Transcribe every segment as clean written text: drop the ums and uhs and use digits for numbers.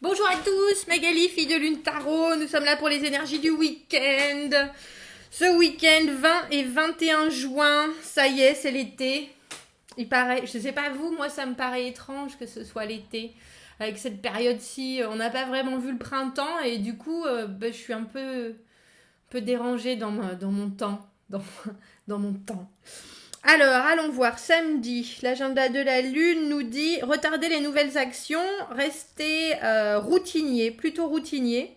Bonjour à tous, Magali, fille de Lune Tarot, nous sommes là pour les énergies du week-end. Ce week-end, 20 et 21 juin, ça y est, c'est l'été. Il paraît, je sais pas vous, moi ça me paraît étrange que ce soit l'été. Avec cette période-ci, on n'a pas vraiment vu le printemps et du coup, je suis un peu dérangée dans mon temps. Dans mon temps. Alors, allons voir. Samedi, l'agenda de la Lune nous dit retarder les nouvelles actions, rester routinier, plutôt routinier.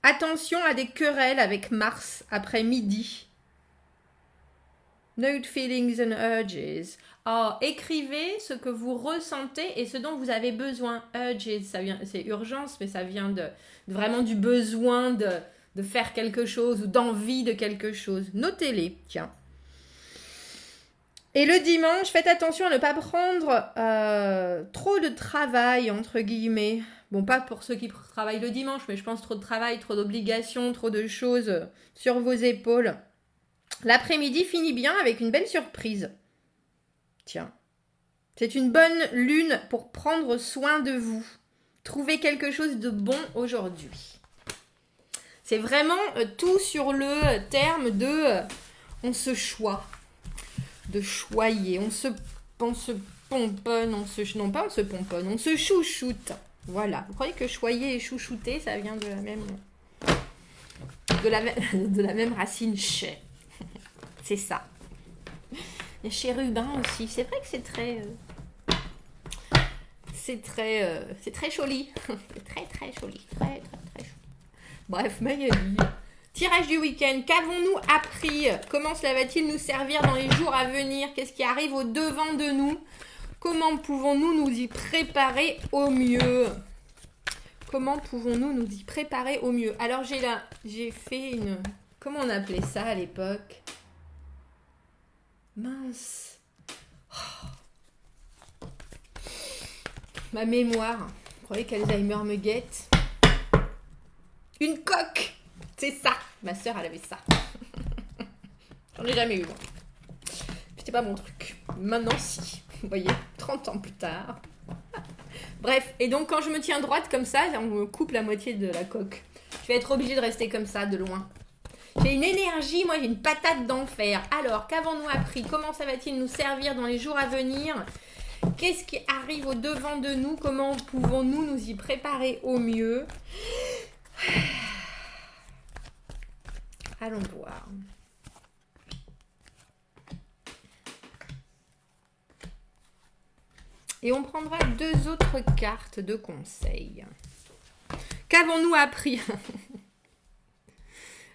Attention à des querelles avec Mars après midi. Note feelings and urges. Oh, écrivez ce que vous ressentez et ce dont vous avez besoin. Urges, c'est urgence, mais ça vient vraiment du besoin de faire quelque chose ou d'envie de quelque chose. Notez-les, tiens. Et le dimanche, faites attention à ne pas prendre trop de travail, entre guillemets. Bon, pas pour ceux qui travaillent le dimanche, mais je pense trop de travail, trop d'obligations, trop de choses sur vos épaules. L'après-midi finit bien avec une belle surprise. Tiens. C'est une bonne lune pour prendre soin de vous. Trouvez quelque chose de bon aujourd'hui. C'est vraiment tout sur le terme de on se choisit. De choyer, on se pomponne, on se pomponne, on se chouchoute. Voilà. Vous croyez que choyer et chouchouter, ça vient de la même racine chais. C'est ça. Les chérubins aussi. C'est vrai que c'est très joli. C'est très joli. Très joli. Bref, Magali. Tirage du week-end, qu'avons-nous appris? Comment cela va-t-il nous servir dans les jours à venir? Qu'est-ce qui arrive au devant de nous? Comment pouvons-nous nous y préparer au mieux? Comment pouvons-nous nous y préparer au mieux? Alors j'ai fait une... Comment on appelait ça à l'époque? Mince. Oh. Ma mémoire. Vous croyez qu'Alzheimer me guette? Une coque. C'est ça. Ma sœur, elle avait ça. J'en ai jamais eu, moi. C'était pas mon truc. Maintenant, si. Vous voyez, 30 ans plus tard. Bref, et donc quand je me tiens droite comme ça, on me coupe la moitié de la coque. Je vais être obligée de rester comme ça, de loin. J'ai une énergie, moi j'ai une patate d'enfer. Alors, qu'avons-nous appris? Comment ça va-t-il nous servir dans les jours à venir? Qu'est-ce qui arrive au devant de nous? Comment pouvons-nous nous y préparer au mieux? Allons voir. Et on prendra 2 autres cartes de conseil. Qu'avons-nous appris?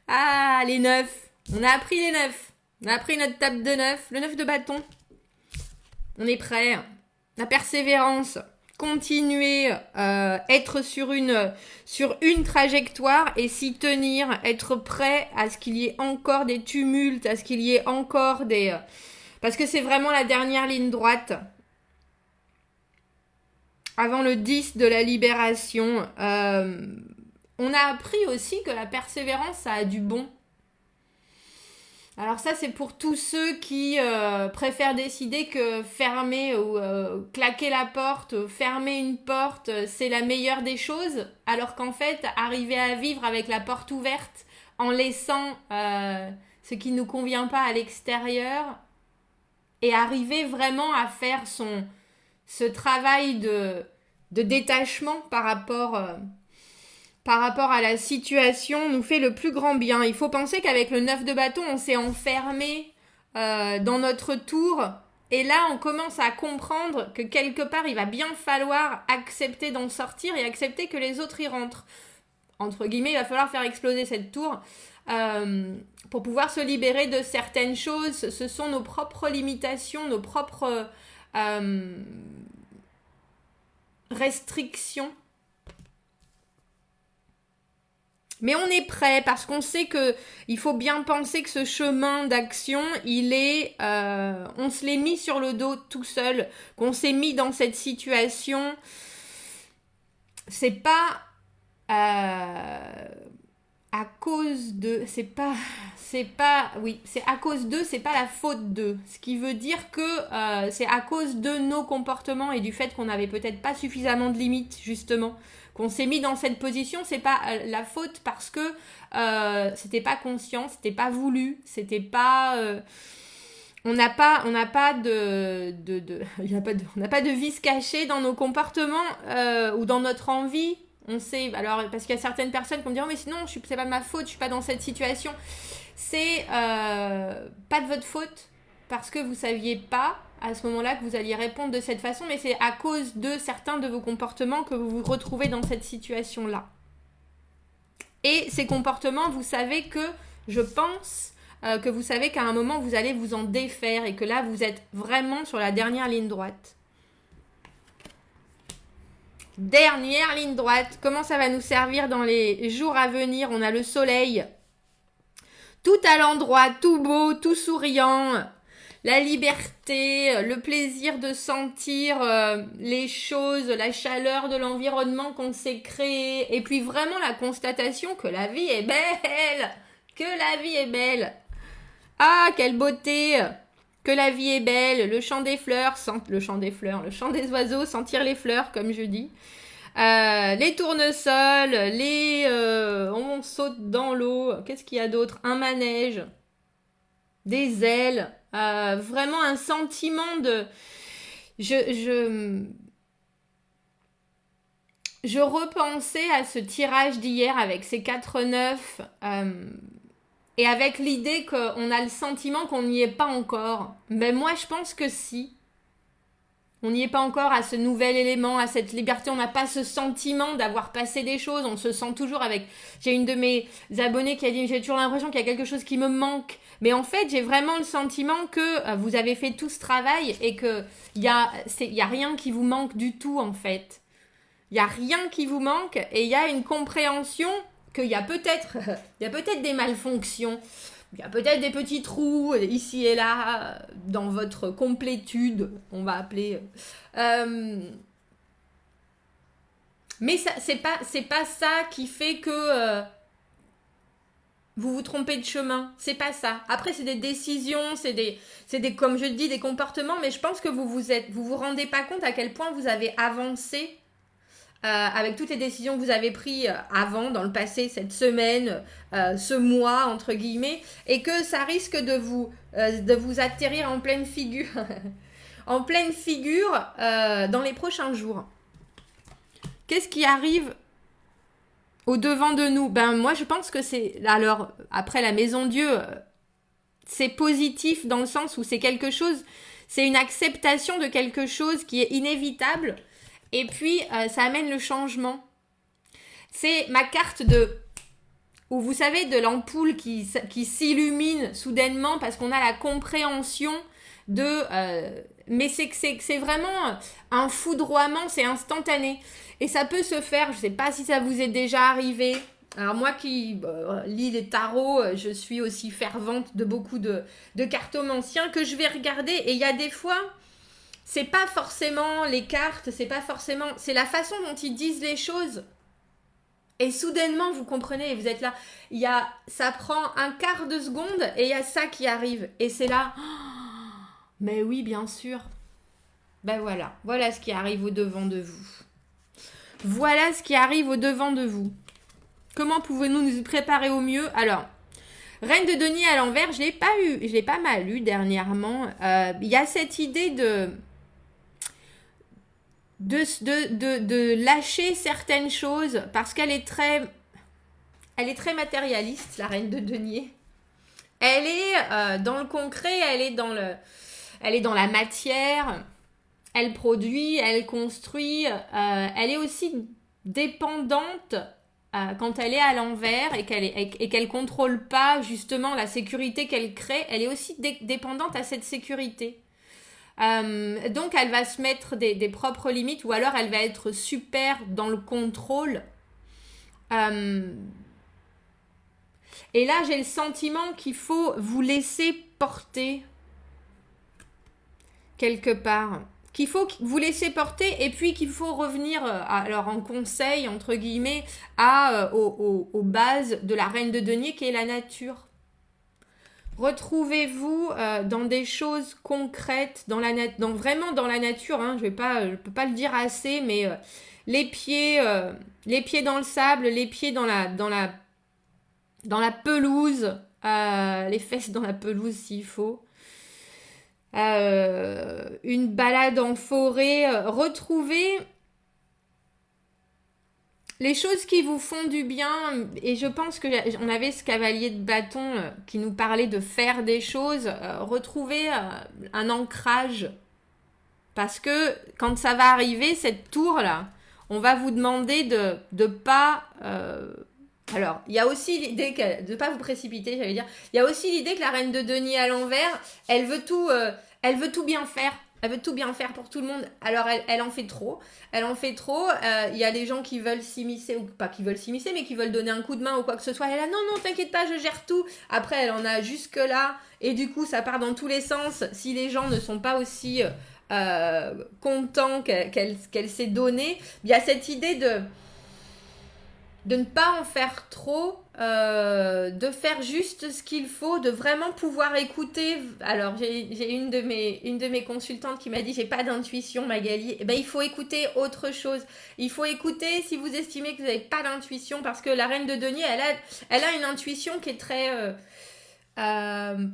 Ah, les 9. On a appris les 9. On a appris notre table de 9. Le 9 de bâton. On est prêt. La persévérance. Continuer, être sur une trajectoire et s'y tenir, être prêt à ce qu'il y ait encore des tumultes, à ce qu'il y ait encore des... Parce que c'est vraiment la dernière ligne droite. Avant le 10 de la libération, on a appris aussi que la persévérance, ça a du bon. Alors ça, c'est pour tous ceux qui préfèrent décider que fermer ou claquer la porte, fermer une porte, c'est la meilleure des choses, alors qu'en fait, arriver à vivre avec la porte ouverte, en laissant ce qui ne nous convient pas à l'extérieur, et arriver vraiment à faire ce travail de détachement par rapport à la situation nous fait le plus grand bien. Il faut penser qu'avec le 9 de bâton, on s'est enfermé dans notre tour. Et là, on commence à comprendre que quelque part, il va bien falloir accepter d'en sortir et accepter que les autres y rentrent. Entre guillemets, il va falloir faire exploser cette tour pour pouvoir se libérer de certaines choses. Ce sont nos propres limitations, nos propres restrictions. Mais on est prêt parce qu'on sait que il faut bien penser que ce chemin d'action, on se l'est mis sur le dos tout seul, qu'on s'est mis dans cette situation. C'est pas à cause de, c'est à cause de, c'est pas la faute de. Ce qui veut dire que c'est à cause de nos comportements et du fait qu'on n'avait peut-être pas suffisamment de limites, justement. Qu'on s'est mis dans cette position, c'est pas la faute parce que c'était pas conscient, c'était pas voulu, c'était pas. On n'a pas de vice caché dans nos comportements ou dans notre envie. On sait, alors parce qu'il y a certaines personnes qui vont dire oh, mais sinon c'est pas de ma faute, je suis pas dans cette situation. C'est pas de votre faute parce que vous saviez pas à ce moment-là que vous alliez répondre de cette façon, mais c'est à cause de certains de vos comportements que vous vous retrouvez dans cette situation-là. Et ces comportements, vous savez que, je pense, que vous savez qu'à un moment vous allez vous en défaire et que là vous êtes vraiment sur la dernière ligne droite. Dernière ligne droite. Comment ça va nous servir dans les jours à venir? On a le soleil. Tout à l'endroit, tout beau, tout souriant. La liberté, le plaisir de sentir les choses, la chaleur de l'environnement qu'on s'est créé. Et puis vraiment la constatation que la vie est belle. Que la vie est belle. Ah, quelle beauté. Que la vie est belle, le chant des fleurs, le chant des oiseaux, sentir les fleurs, comme je dis. Les tournesols, on saute dans l'eau. Qu'est-ce qu'il y a d'autre? Un manège, des ailes, vraiment un sentiment de... Je repensais à ce tirage d'hier avec ces 4-9 et avec l'idée qu'on a le sentiment qu'on n'y est pas encore. Mais moi, je pense que si. On n'y est pas encore à ce nouvel élément, à cette liberté. On n'a pas ce sentiment d'avoir passé des choses. On se sent toujours avec... J'ai une de mes abonnées qui a dit « J'ai toujours l'impression qu'il y a quelque chose qui me manque. » Mais en fait, j'ai vraiment le sentiment que vous avez fait tout ce travail et qu'il y a rien qui vous manque du tout, en fait. Il n'y a rien qui vous manque et il y a une compréhension qu'il y a peut-être des malfonctions. Il y a peut-être des petits trous ici et là dans votre complétude, on va appeler. Mais c'est pas ça qui fait que vous vous trompez de chemin. C'est pas ça. Après, c'est des décisions, c'est des comme je dis, des comportements. Mais je pense que vous vous rendez pas compte à quel point vous avez avancé. Avec toutes les décisions que vous avez prises avant, dans le passé, cette semaine, ce mois, entre guillemets, et que ça risque de vous atterrir en pleine figure, en pleine figure dans les prochains jours. Qu'est-ce qui arrive au devant de nous? Ben moi, je pense que c'est... Alors, après la Maison Dieu, c'est positif dans le sens où c'est quelque chose... C'est une acceptation de quelque chose qui est inévitable. Et puis, ça amène le changement. C'est ma carte où vous savez, de l'ampoule qui s'illumine soudainement parce qu'on a la compréhension mais c'est vraiment un foudroiement, c'est instantané. Et ça peut se faire, je ne sais pas si ça vous est déjà arrivé. Alors moi qui lis les tarots, je suis aussi fervente de beaucoup de cartomanciens que je vais regarder. Et il y a des fois... C'est pas forcément les cartes, c'est la façon dont ils disent les choses. Et soudainement, vous comprenez, et vous êtes là. Ça prend un quart de seconde et il y a ça qui arrive. Et c'est là. Oh, mais oui, bien sûr. Ben voilà. Voilà ce qui arrive au devant de vous. Voilà ce qui arrive au devant de vous. Comment pouvons-nous nous y préparer au mieux? Alors, Reine de denier à l'envers, je l'ai pas mal lu dernièrement. Il y a cette idée de lâcher certaines choses parce qu'elle est très matérialiste, la reine de denier. Elle est dans le concret, elle est dans la matière, elle produit, elle construit, elle est aussi dépendante quand elle est à l'envers et qu'elle contrôle pas justement la sécurité qu'elle crée, elle est aussi dépendante à cette sécurité. Donc elle va se mettre des propres limites ou alors elle va être super dans le contrôle. Et là j'ai le sentiment qu'il faut vous laisser porter quelque part. qu'il faut vous laisser porter et puis qu'il faut revenir, alors en conseil, entre guillemets, aux bases de la reine de denier qui est la nature. Retrouvez-vous dans des choses concrètes, vraiment dans la nature, hein, je peux pas le dire assez, mais les pieds dans le sable, les pieds dans la pelouse, les fesses dans la pelouse s'il faut. Une balade en forêt, retrouver les choses qui vous font du bien. Et je pense que on avait ce cavalier de bâton qui nous parlait de faire des choses, retrouver un ancrage, parce que quand ça va arriver, cette tour là, on va vous demander de pas alors, il y a aussi l'idée de ne pas vous précipiter, j'allais dire. Il y a aussi l'idée que la reine de denier à l'envers, elle veut tout bien faire. Elle veut tout bien faire pour tout le monde. Alors, elle en fait trop. Elle en fait trop. Il y a des gens qui veulent s'immiscer, ou pas qui veulent s'immiscer, mais qui veulent donner un coup de main ou quoi que ce soit. Elle est là, non, t'inquiète pas, je gère tout. Après, elle en a jusque-là. Et du coup, ça part dans tous les sens. Si les gens ne sont pas aussi contents qu'elle s'est donnée, il y a cette idée de ne pas en faire trop, de faire juste ce qu'il faut, de vraiment pouvoir écouter. Alors, j'ai une de mes consultantes qui m'a dit, j'ai pas d'intuition, Magali. Eh ben, il faut écouter autre chose. Il faut écouter si vous estimez que vous n'avez pas d'intuition, parce que la reine de denier, elle a une intuition qui est très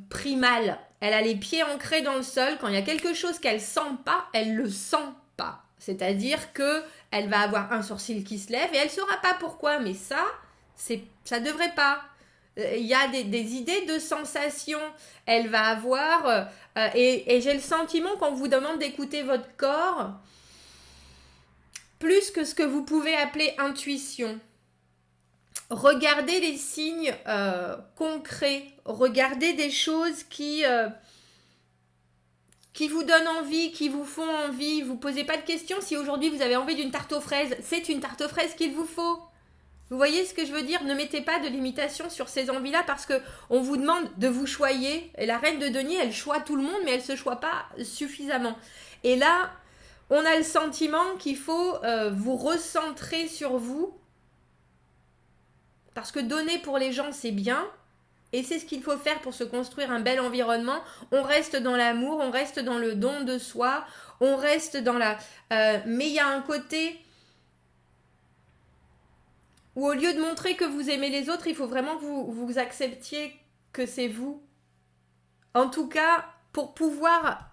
primale. Elle a les pieds ancrés dans le sol. Quand il y a quelque chose qu'elle sent pas, elle le sent pas. C'est-à-dire que elle va avoir un sourcil qui se lève et elle saura pas pourquoi, mais ça devrait pas. Il y a des idées de sensations. Elle va avoir et j'ai le sentiment qu'on vous demande d'écouter votre corps plus que ce que vous pouvez appeler intuition. Regardez les signes concrets. Regardez des choses qui vous donnent envie, qui vous font envie. Vous ne posez pas de questions. Si aujourd'hui vous avez envie d'une tarte aux fraises, c'est une tarte aux fraises qu'il vous faut. Vous voyez ce que je veux dire? Ne mettez pas de limitation sur ces envies-là, parce qu'on vous demande de vous choyer. Et la reine de denier, elle choisit tout le monde, mais elle ne se choisit pas suffisamment. Et là, on a le sentiment qu'il faut vous recentrer sur vous. Parce que donner pour les gens, c'est bien. Et c'est ce qu'il faut faire pour se construire un bel environnement. On reste dans l'amour, on reste dans le don de soi, on reste dans la... mais il y a un côté où au lieu de montrer que vous aimez les autres, il faut vraiment que vous acceptiez que c'est vous. En tout cas, pour pouvoir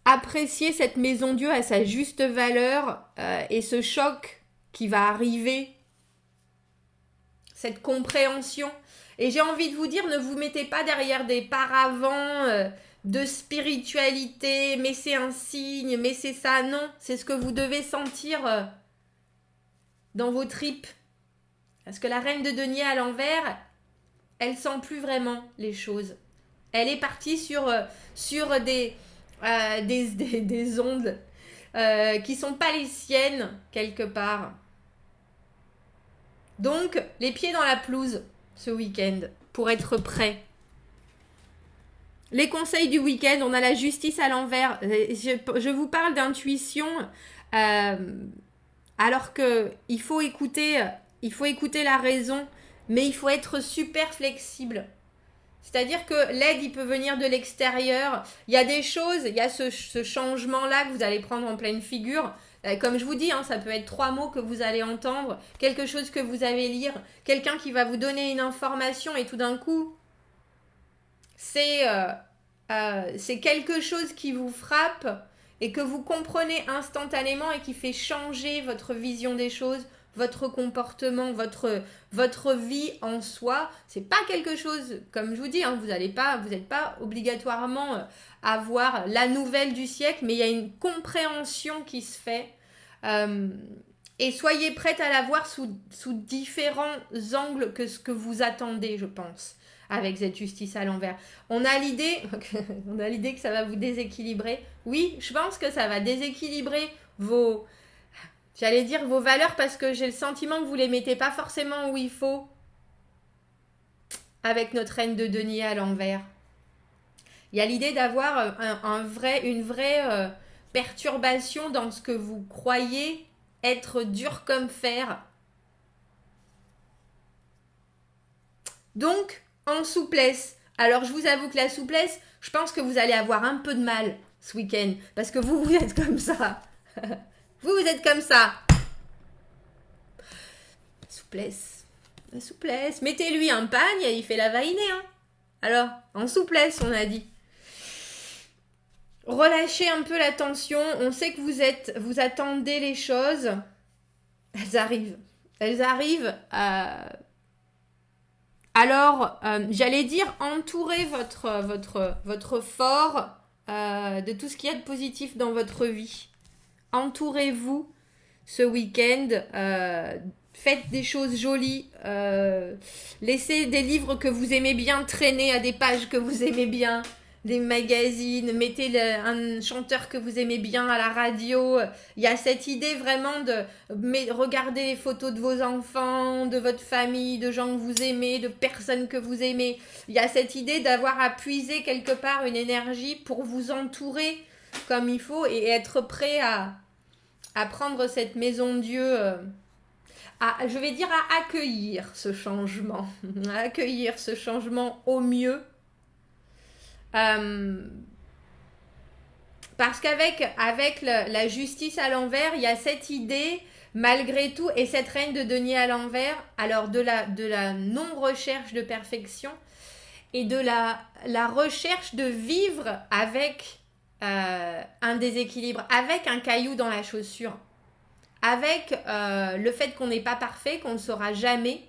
apprécier cette maison Dieu à sa juste valeur et ce choc qui va arriver, cette compréhension. Et j'ai envie de vous dire, ne vous mettez pas derrière des paravents de spiritualité, mais c'est un signe, mais c'est ça. Non, c'est ce que vous devez sentir dans vos tripes. Parce que la reine de denier à l'envers, elle sent plus vraiment les choses. Elle est partie sur des ondes qui sont pas les siennes, quelque part. Donc, les pieds dans la pelouse ce week-end, pour être prêt. Les conseils du week-end, on a la justice à l'envers. Je vous parle d'intuition, alors que il faut écouter la raison, mais il faut être super flexible. C'est-à-dire que l'aide, il peut venir de l'extérieur. Il y a des choses, il y a ce changement-là que vous allez prendre en pleine figure. Comme je vous dis, ça peut être 3 mots que vous allez entendre, quelque chose que vous allez lire, quelqu'un qui va vous donner une information et tout d'un coup, c'est quelque chose qui vous frappe et que vous comprenez instantanément et qui fait changer votre vision des choses, votre comportement, votre vie en soi. C'est pas quelque chose, comme je vous dis, vous n'êtes pas obligatoirement à voir la nouvelle du siècle, mais il y a une compréhension qui se fait. Et soyez prête à la voir sous différents angles que ce que vous attendez, je pense, avec cette justice à l'envers. On a l'idée que ça va vous déséquilibrer. Oui, je pense que ça va déséquilibrer vos valeurs, parce que j'ai le sentiment que vous les mettez pas forcément où il faut avec notre reine de denier à l'envers. Il y a l'idée d'avoir une vraie perturbation dans ce que vous croyez être dur comme fer. Donc, en souplesse. Alors, je vous avoue que la souplesse, je pense que vous allez avoir un peu de mal ce week-end. Parce que vous êtes comme ça. Vous êtes comme ça. Souplesse. La souplesse. Mettez-lui un pagne et il fait la vainée. Hein. Alors, en souplesse, on a dit. Relâchez un peu la tension. On sait que vous attendez les choses. Elles arrivent. Elles arrivent. Alors, j'allais dire, entourez votre fort de tout ce qu'il y a de positif dans votre vie. Entourez-vous ce week-end. Faites des choses jolies. Laissez des livres que vous aimez bien traîner à des pages que vous aimez bien. Des magazines. Mettez un chanteur que vous aimez bien à la radio. Il y a cette idée vraiment de regarder les photos de vos enfants, de votre famille, de gens que vous aimez, de personnes que vous aimez. Il y a cette idée d'avoir à puiser quelque part une énergie pour vous entourer comme il faut et être prêt à prendre cette maison de Dieu, je vais dire à accueillir ce changement, à accueillir ce changement au mieux. Parce qu'avec la justice à l'envers, il y a cette idée, malgré tout, et cette reine de denier à l'envers, alors de la non-recherche de perfection et de la recherche de vivre avec un déséquilibre, avec un caillou dans la chaussure, avec le fait qu'on n'est pas parfait, qu'on ne sera jamais,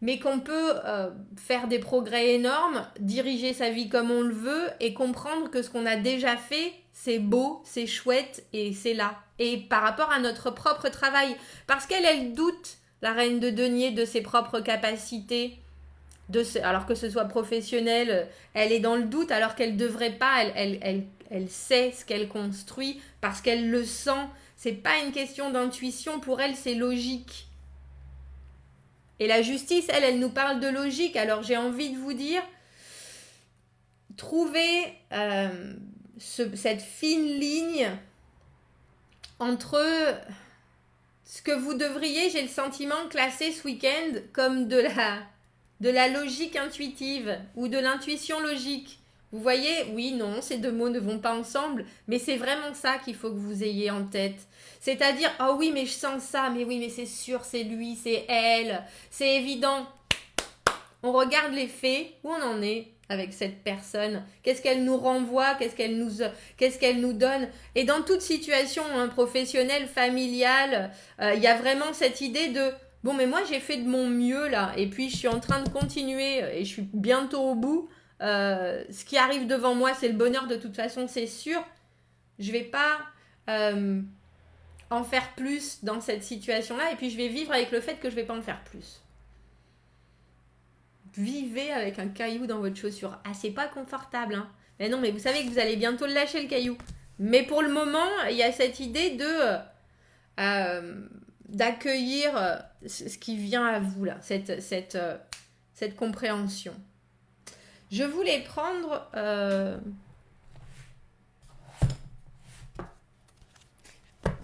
mais qu'on peut faire des progrès énormes, diriger sa vie comme on le veut et comprendre que ce qu'on a déjà fait, c'est beau, c'est chouette et c'est là. Et par rapport à notre propre travail, parce elle doute, la reine de denier, de ses propres capacités, alors que ce soit professionnel, elle est dans le doute alors qu'elle ne devrait pas, elle sait ce qu'elle construit parce qu'elle le sent. C'est pas une question d'intuition, pour elle c'est logique. Et la justice, elle nous parle de logique. Alors j'ai envie de vous dire, trouvez cette fine ligne entre ce que vous devriez, j'ai le sentiment, classer ce week-end comme de la logique intuitive ou de l'intuition logique. Vous voyez, oui, non, ces deux mots ne vont pas ensemble, mais c'est vraiment ça qu'il faut que vous ayez en tête. C'est-à-dire, oh oui, mais je sens ça, mais oui, mais c'est sûr, c'est lui, c'est elle, c'est évident. On regarde les faits, où on en est avec cette personne, qu'est-ce qu'elle nous renvoie, qu'est-ce qu'elle nous donne. Et dans toute situation professionnelle, familiale, il y a vraiment cette idée de bon, mais moi j'ai fait de mon mieux là, et puis je suis en train de continuer, et je suis bientôt au bout. Ce qui arrive devant moi, c'est le bonheur de toute façon, c'est sûr. Je vais pas en faire plus dans cette situation-là, et puis je vais vivre avec le fait que je vais pas en faire plus. Vivez avec un caillou dans votre chaussure. Ah, c'est pas confortable, hein. Mais non, mais vous savez que vous allez bientôt le lâcher, le caillou. Mais pour le moment, il y a cette idée d'accueillir ce qui vient à vous, là, cette compréhension. Je voulais prendre...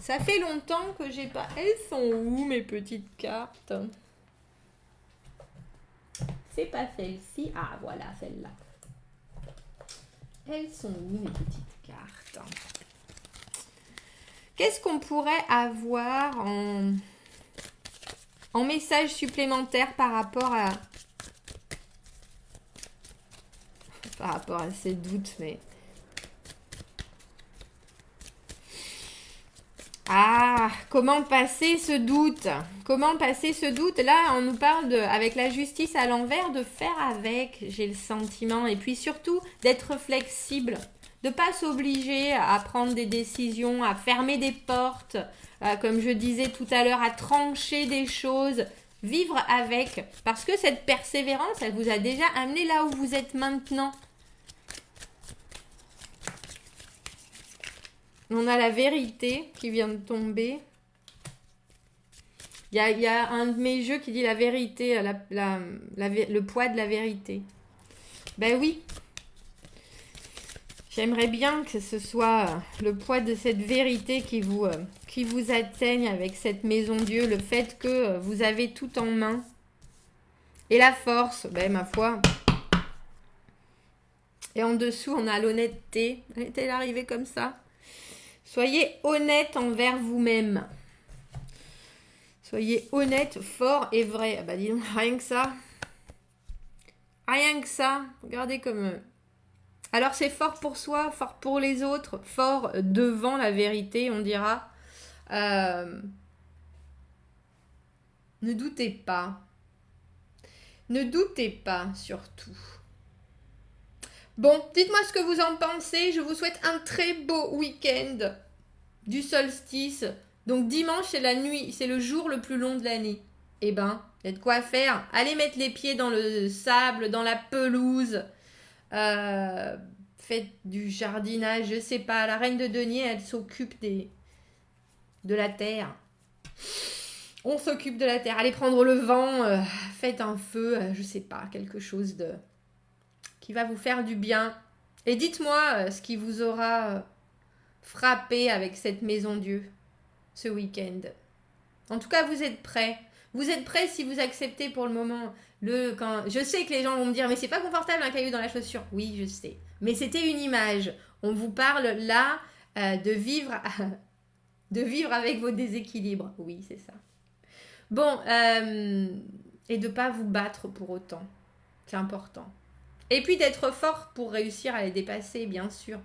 Ça fait longtemps que j'ai pas... Elles sont où, mes petites cartes ? C'est pas celle-ci. Ah, voilà, celle-là. Elles sont où, mes petites cartes ? Qu'est-ce qu'on pourrait avoir en message supplémentaire par rapport à ces doutes, mais... Ah, comment passer ce doute ? Comment passer ce doute ? Là, on nous parle avec la justice à l'envers, de faire avec, j'ai le sentiment. Et puis surtout, d'être flexible. De ne pas s'obliger à prendre des décisions, à fermer des portes, comme je disais tout à l'heure, à trancher des choses. Vivre avec. Parce que cette persévérance, elle vous a déjà amené là où vous êtes maintenant. On a la vérité qui vient de tomber. Il y a un de mes jeux qui dit la vérité, le poids de la vérité. Ben oui. J'aimerais bien que ce soit le poids de cette vérité qui vous atteigne avec cette maison Dieu, le fait que vous avez tout en main. Et la force, ben ma foi. Et en dessous, on a l'honnêteté. Est-elle arrivée comme ça? Soyez honnête envers vous-même. Soyez honnête, fort et vrai. Ah bah dis donc, rien que ça. Rien que ça. Regardez comme... Alors c'est fort pour soi, fort pour les autres, fort devant la vérité, on dira. Ne doutez pas. Ne doutez pas, surtout. Bon, dites-moi ce que vous en pensez. Je vous souhaite un très beau week-end du solstice. Donc dimanche, c'est la nuit, c'est le jour le plus long de l'année. Eh ben, il y a de quoi faire. Allez mettre les pieds dans le sable, dans la pelouse. Faites du jardinage, je sais pas. La reine de denier, elle s'occupe de la terre. On s'occupe de la terre. Allez prendre le vent, faites un feu, je sais pas, quelque chose qui va vous faire du bien. Et dites-moi ce qui vous aura frappé avec cette maison Dieu ce week-end. En tout cas, vous êtes prêts. Vous êtes prêts si vous acceptez pour le moment. Je sais que les gens vont me dire, mais c'est pas confortable un caillou dans la chaussure. Oui, je sais. Mais c'était une image. On vous parle là de vivre avec vos déséquilibres. Oui, c'est ça. Bon, et de ne pas vous battre pour autant. C'est important. Et puis d'être fort pour réussir à les dépasser, bien sûr.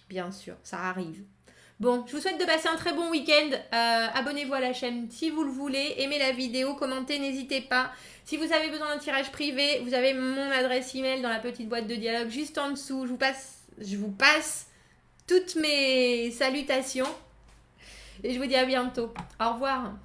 Bien sûr, ça arrive. Bon, je vous souhaite de passer un très bon week-end. Abonnez-vous à la chaîne si vous le voulez. Aimez la vidéo, commentez, n'hésitez pas. Si vous avez besoin d'un tirage privé, vous avez mon adresse email dans la petite boîte de dialogue juste en dessous. Je vous passe toutes mes salutations. Et je vous dis à bientôt. Au revoir.